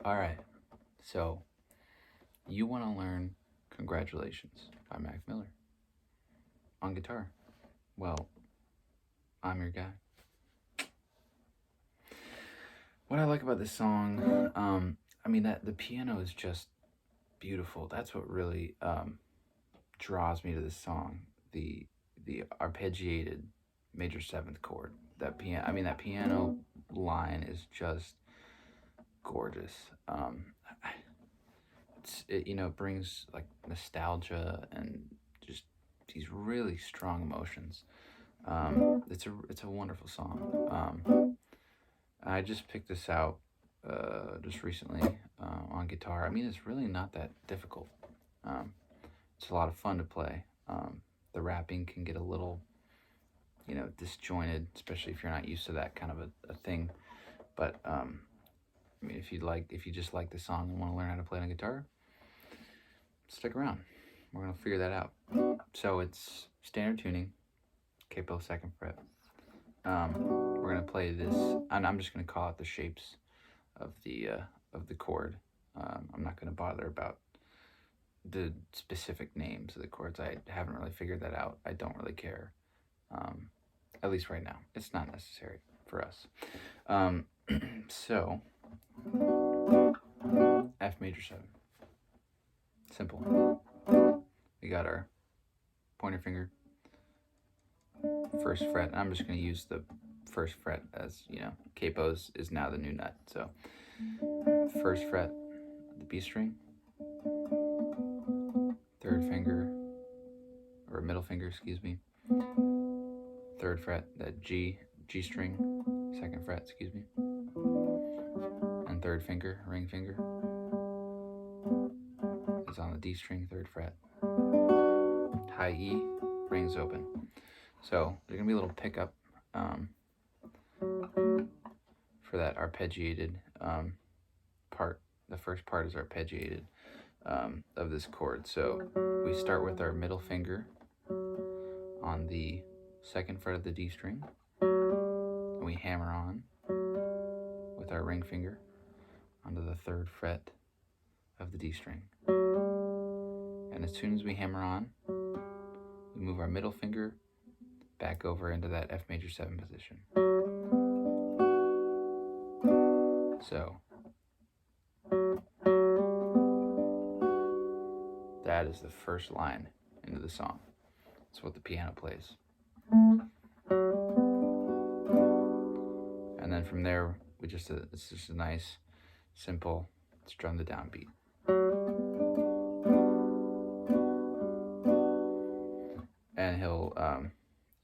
All right, so you want to learn Congratulations by Mac Miller on guitar. Well, I'm your guy. What I like about this song, I mean, that the piano is just beautiful. That's what really draws me to this song. The arpeggiated major seventh chord. That piano line is just gorgeous. It brings like nostalgia and just these really strong emotions. It's a wonderful song. I just picked this out just recently on guitar. I mean, it's really not that difficult. It's a lot of fun to play. The rapping can get a little, disjointed, especially if you're not used to that kind of a thing. But I mean, if you just like the song and want to learn how to play on guitar, stick around. We're gonna figure that out. So it's standard tuning, capo second fret. We're gonna play this, and I'm just gonna call out the shapes of the chord. I'm not gonna bother about the specific names of the chords. I haven't really figured that out. I don't really care. At least right now, it's not necessary for us. So F major 7. Simple. We got our pointer finger, first fret, and I'm just going to use the first fret as, capos is now the new nut. So first fret, the B string, third finger, or middle finger, excuse me, third fret, that G string, second fret, excuse me, and third finger, ring finger, is on the D string, third fret. High E, rings open. So there's gonna be a little pickup for that arpeggiated part. The first part is arpeggiated of this chord. So we start with our middle finger on the second fret of the D string, and we hammer on with our ring finger onto the third fret of the D string. And as soon as we hammer on, we move our middle finger back over into that F major 7 position. So that is the first line into the song. That's what the piano plays. And then from there, it's just a nice, simple, strum the downbeat. And he'll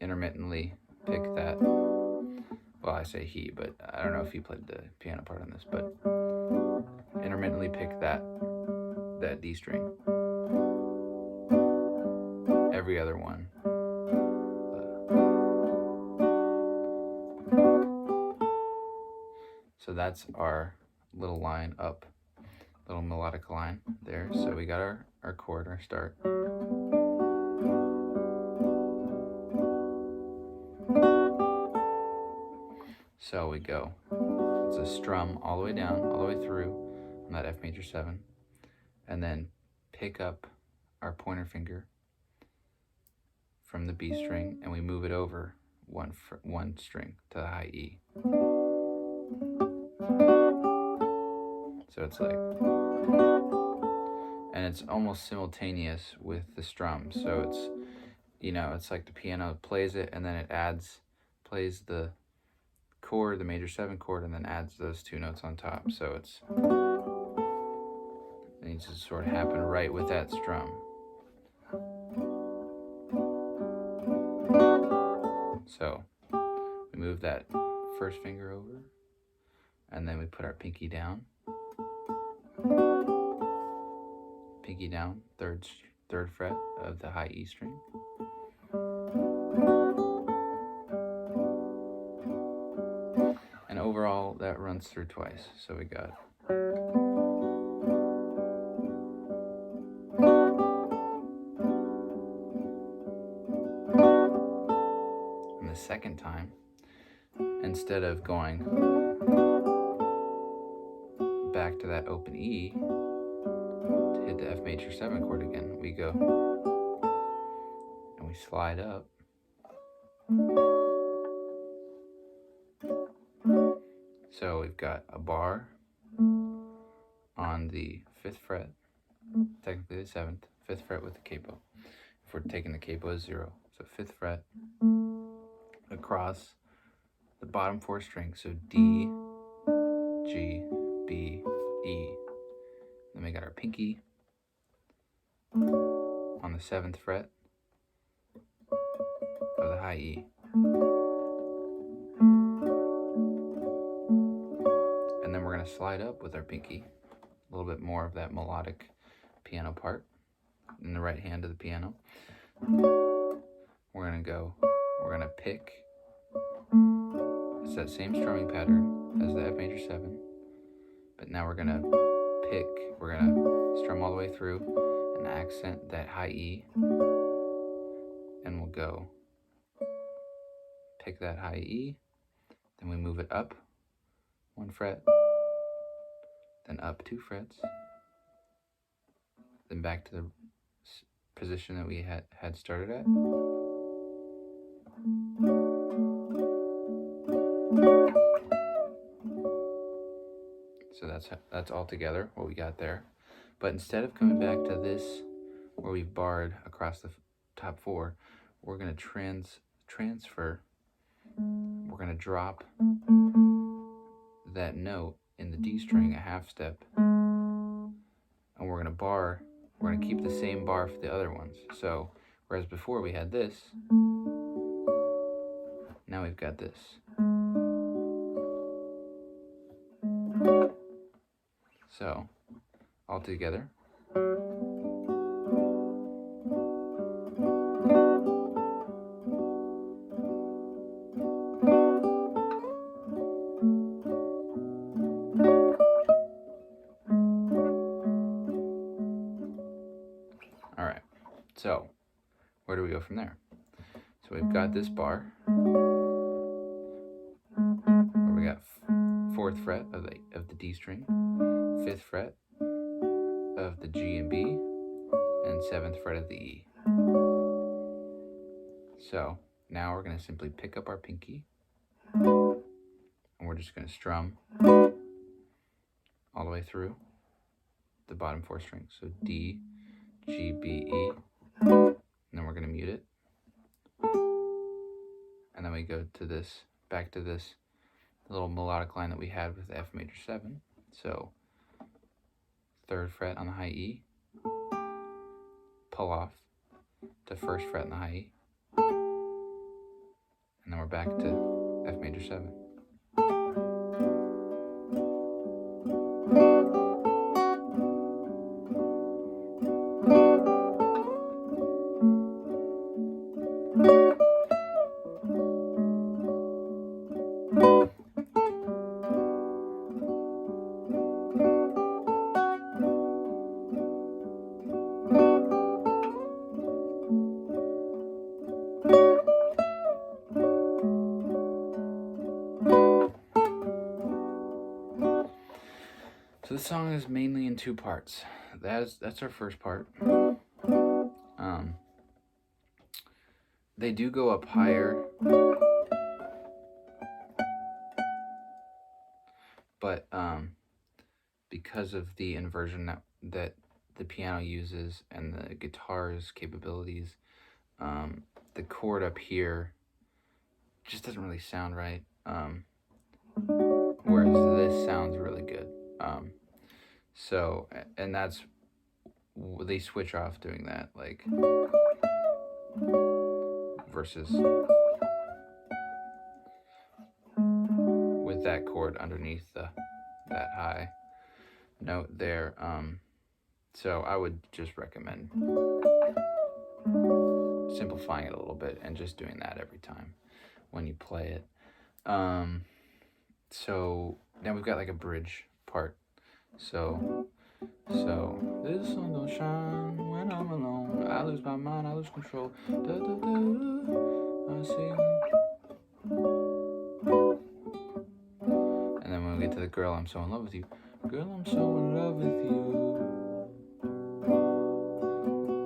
intermittently pick that. Well, I say he, but I don't know if he played the piano part on this, but intermittently pick that D string. Every other one. So that's our little line up, little melodic line there. So we got our chord, our start. So we go. It's a strum all the way down, all the way through on that F major 7. And then pick up our pointer finger from the B string, and we move it over one string to the high E. So it's like, and it's almost simultaneous with the strum. So it's, it's like the piano plays it, and then it plays the chord, the major 7 chord, and then adds those two notes on top. So it needs to sort of happen right with that strum. So we move that first finger over, and then we put our pinky down, third fret of the high E string. And overall, that runs through twice. So we got and the second time, instead of going back to that open E to hit the F major 7 chord again, we go and we slide up. So we've got a bar on the 5th fret, technically the 7th, 5th fret with the capo. If we're taking the capo as 0, so 5th fret across the bottom 4 strings, so D, G, B, E. Then we got our pinky on the 7th fret of the high E. And then we're going to slide up with our pinky, a little bit more of that melodic piano part in the right hand of the piano. We're going to pick. It's that same strumming pattern as the F major 7, but now we're going to pick, we're going to strum all the way through and accent that high E, and we'll go pick that high E, then we move it up 1 fret, then up 2 frets, then back to the position that we had started at. So that's all together what we got there. But instead of coming back to this where we've barred across the top 4, we're going to transfer. We're going to drop that note in the D string a half step, and we're going to bar. We're going to keep the same bar for the other ones. So whereas before we had this, now we've got this. So all together. All right, so where do we go from there? So we've got this bar where we got 4th fret of the D string, 5th fret of the G and B, and 7th fret of the E. So now we're going to simply pick up our pinky, and we're just going to strum all the way through the bottom 4 strings. So D, G, B, E, and then we're going to mute it. And then we go to this, back to this little melodic line that we had with the F major 7. So 3rd fret on the high E, pull off to 1st fret on the high E, and then we're back to F major 7. So the song is mainly in 2 parts. That's our first part. They do go up higher, but because of the inversion that the piano uses and the guitar's capabilities, the chord up here just doesn't really sound right. Whereas this sounds really good. So, and that's, they switch off doing that, like, versus chord underneath that high note there. So I would just recommend simplifying it a little bit and just doing that every time when you play it. So now we've got like a bridge part. So this sun don't shine when I'm alone. I lose my mind, I lose control. Da, da, da, I see. And then when we get to the girl, I'm so in love with you. Girl, I'm so in love with you.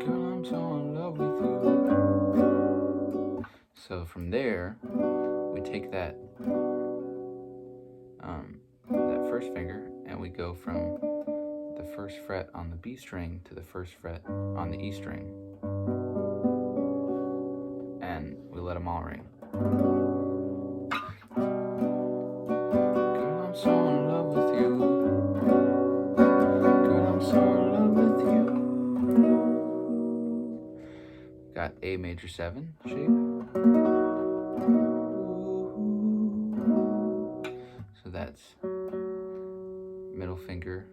Girl, I'm so in love with you. So from there, we take that first finger and we go from the first fret on the B string to the first fret on the E string, and we let them all ring. Girl, I'm so in love with you. Girl, I'm so in love with you. Got A major 7 shape. So that's middle finger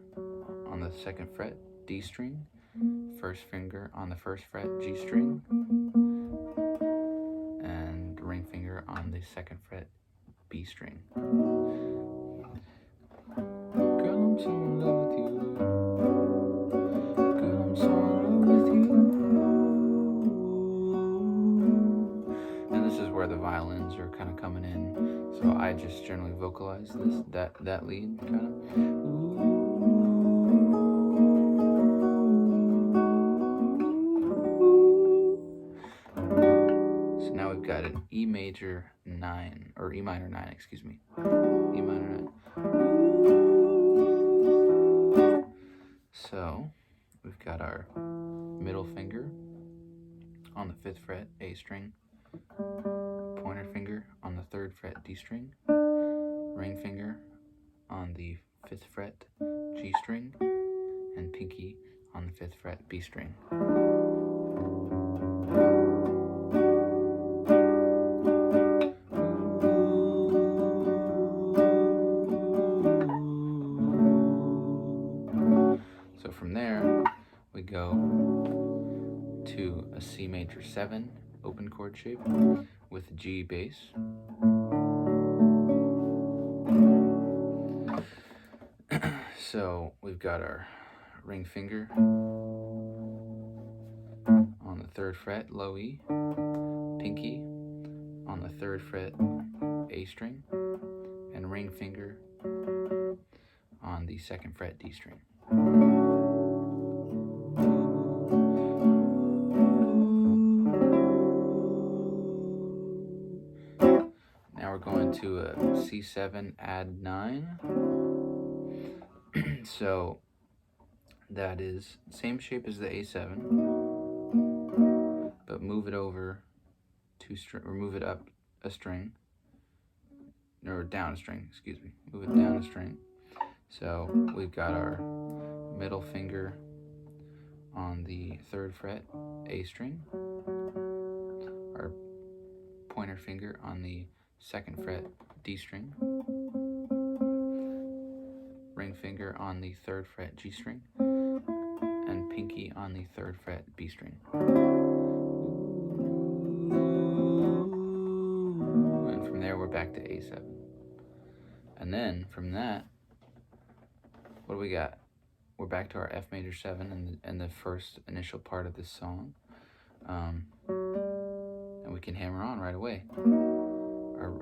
on the second fret, D string, first finger on the first fret, G string, and ring finger on the second fret, B string. Girl, I'm so in love with you. Girl, I'm so in love with you. And this is where the violins are kind of coming in. So I just generally vocalize that lead kind of. So now we've got an E major 9, or E minor 9, excuse me. E minor 9. So we've got our middle finger on the 5th fret, A string, pointer finger on the 3rd fret, D string, ring finger on the 5th fret, G string, and pinky on the 5th fret, B string. So from there, we go to a C major 7 open chord shape with G bass. So we've got our ring finger on the 3rd fret, low E, pinky on the 3rd fret, A string, and ring finger on the 2nd fret, D string. Now we're going to a C7 add 9. So that is same shape as the A7, but move it over 2 string, or move it up a string, or down a string, excuse me, move it down a string. So we've got our middle finger on the 3rd fret, A string, our pointer finger on the 2nd fret, D string, ring finger on the 3rd fret, G string, and pinky on the 3rd fret, B string. And from there we're back to A7. And then from that, what do we got? We're back to our F major 7 and the first initial part of this song. And we can hammer on right away.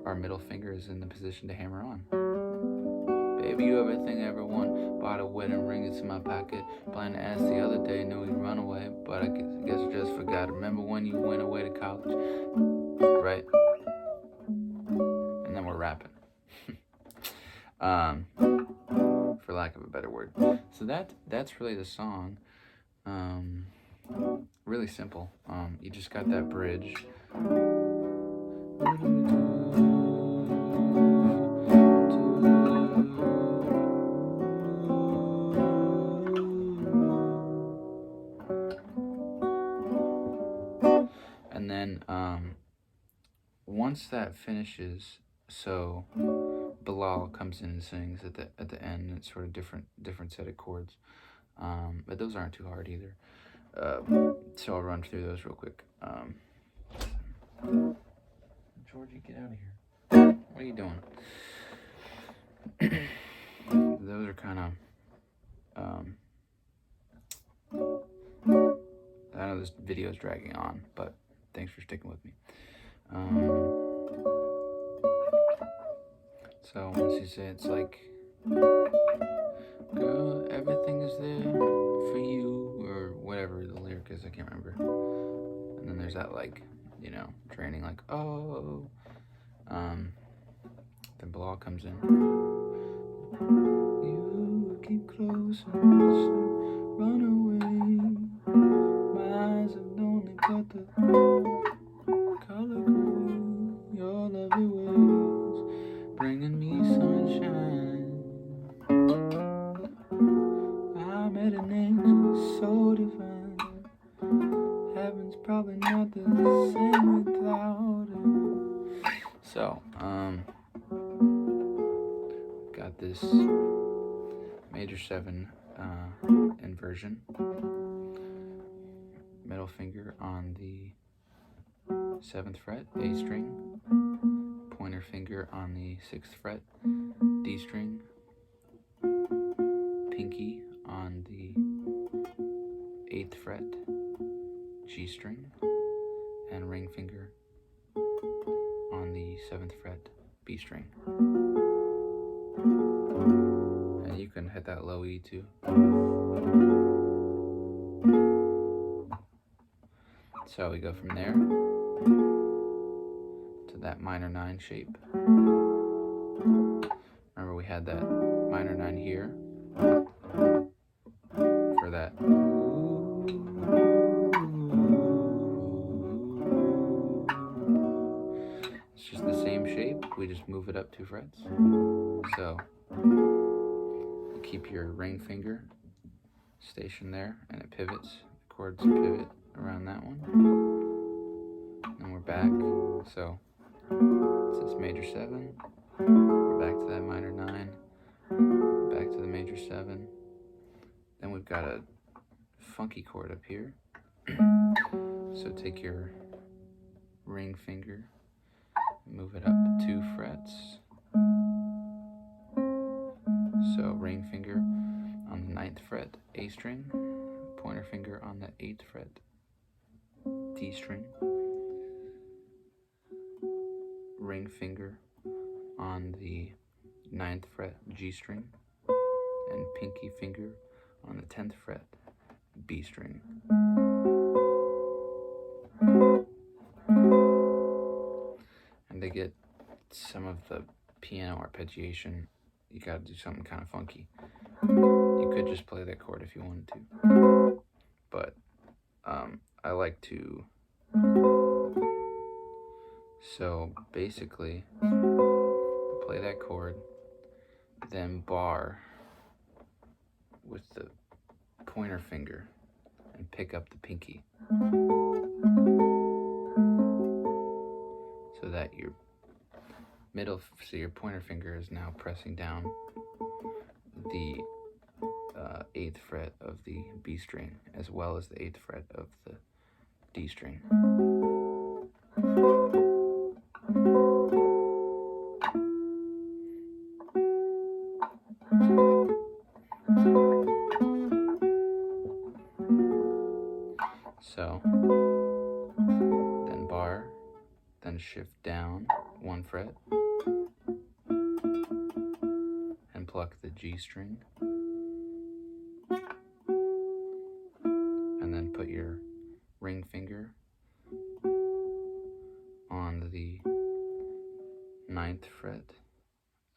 Our middle finger is in the position to hammer on. Baby, you everything I ever want. Bought a wedding ring, it's in my pocket. Planned to ask the other day, knew he'd run away, but I guess I just forgot. Remember when you went away to college? Right? And then we're rapping. For lack of a better word. So that's really the song. Really simple. You just got that bridge. And then once that finishes, so Bilal comes in and sings at the end. It's sort of different set of chords, but those aren't too hard either. So I'll run through those real quick. Georgie, get out of here! What are you doing? Those are kind of. I know this video is dragging on, but thanks for sticking with me. So once you say it's like, girl, everything is there for you, or whatever the lyric is, I can't remember. And then there's that, like, you know, training, like, oh. Then Bilal comes in. You keep close and run away. My eyes have only got the color gray. Your lovely ways bringing me sunshine. I met an angel so divine. Heaven's probably not the same without it. So, got this major 7 inversion. Middle finger on the 7th fret, A string. Pointer finger on the 6th fret, D string. Pinky on the 8th fret, G string. And ring finger on the 7th fret, B string. And you can hit that low E too. So we go from there to that minor 9 shape. Remember we had that minor 9 here for that. It's just the same shape, we just move it up 2 frets. So you keep your ring finger stationed there and it pivots, the chords pivot around that one. And we're back. So it's this major 7. We're back to that minor 9. Back to the major 7. Then we've got a funky chord up here. So take your ring finger, move it up 2 frets. So ring finger on the 9th fret, A string. Pointer finger on the 8th fret, D string. Ring finger on the 9th fret, G string. And pinky finger on the 10th fret, B string. And to get some of the piano arpeggiation, you gotta do something kind of funky. You could just play that chord if you wanted to. But I like to. So basically, play that chord, then bar with the pointer finger and pick up the pinky. So that your pointer finger is now pressing down the 8th fret of the B string as well as the 8th fret of the D string. So then bar, then shift down 1 fret and pluck the G string. And then put your ring finger on the 9th fret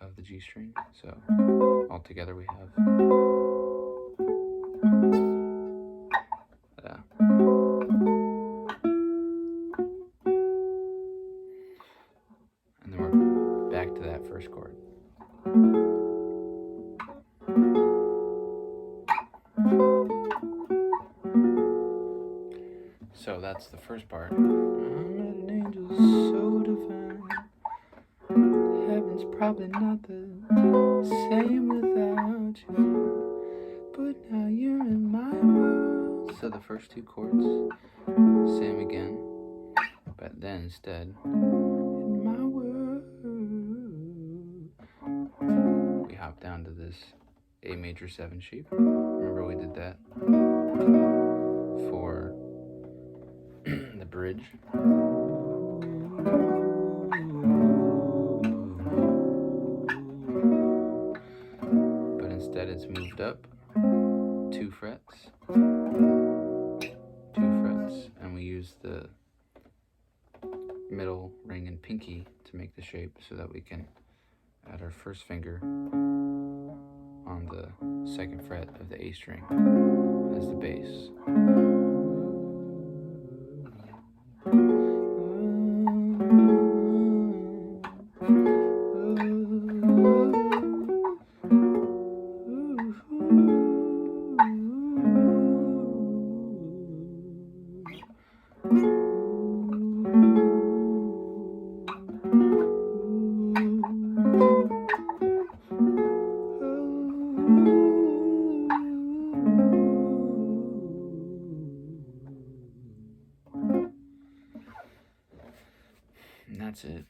of the G string. So altogether we have and then we're back to that first chord. So that's the first part. I'm an angel so divine. Heaven's probably not the same without you, but now you're in my world. So the first two chords, same again, but then instead, in my world, we hop down to this A major 7 shape. Remember we did that for the bridge. But instead it's moved up 2 frets, and we use the middle ring and pinky to make the shape so that we can add our first finger on the 2nd fret of the A string as the bass. And that's it.